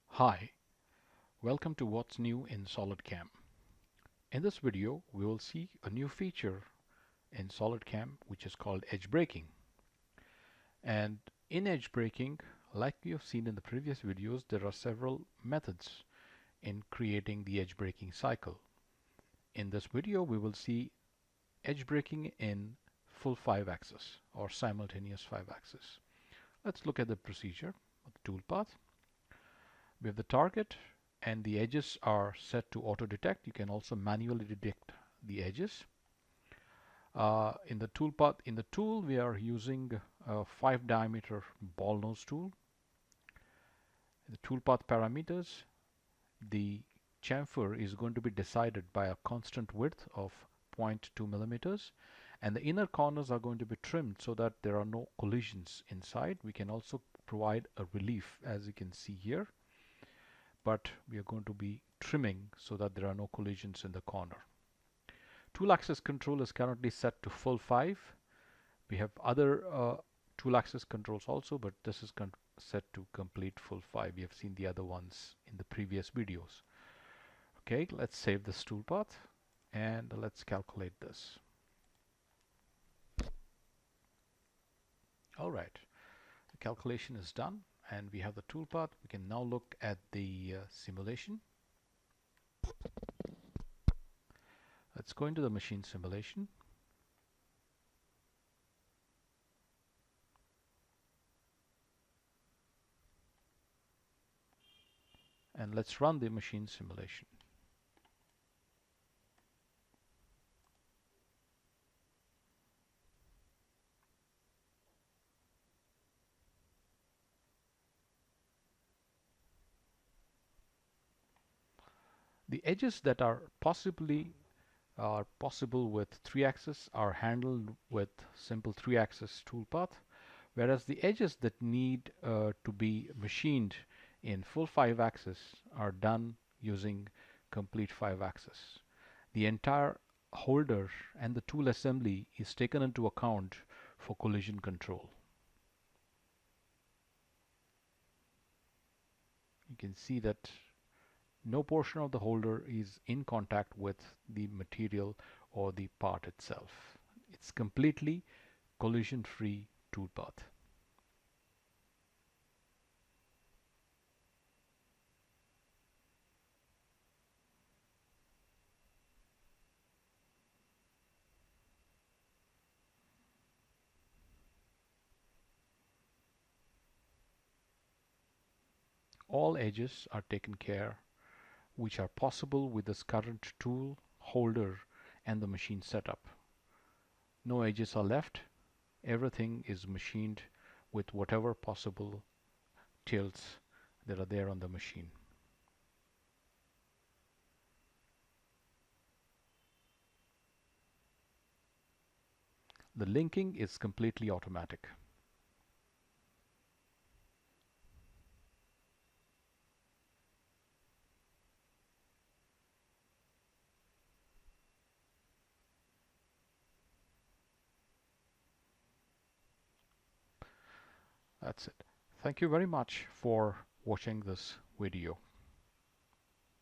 Hi, welcome to What's New in SolidCAM. In this video, we will see a new feature in SolidCAM which is called edge braking. And in edge braking, like we have seen in the previous videos, there are several methods in creating the edge braking cycle. In this video, we will see edge braking in full 5-axis or simultaneous 5-axis. Let's look at the procedure of the toolpath. We have the target and the edges are set to auto detect. You can also manually detect the edges. In the toolpath, in the tool, we are using a 5 diameter ball nose tool. The toolpath parameters, the chamfer is going to be decided by a constant width of 0.2 millimeters, and the inner corners are going to be trimmed so that there are no collisions inside. We can also provide a relief, as you can see here, but we are going to be trimming so that there are no collisions in the corner. Tool axis control is currently set to full 5. We have other tool axis controls also, but this is set to complete full 5. We have seen the other ones in the previous videos. Okay, let's save this toolpath and let's calculate this. All right, the calculation is done and we have the toolpath. We can now look at the simulation. Let's go into the machine simulation. And let's run the machine simulation. The edges that are possible with 3-axis are handled with simple 3-axis toolpath, whereas the edges that need to be machined in full 5-axis are done using complete 5-axis. The entire holder and the tool assembly is taken into account for collision control. You can see that no portion of the holder is in contact with the material or the part itself. It's completely collision-free toolpath. All edges are taken care which are possible with this current tool, holder and the machine setup. No edges are left. Everything is machined with whatever possible tilts that are there on the machine. The linking is completely automatic. That's it. Thank you very much for watching this video.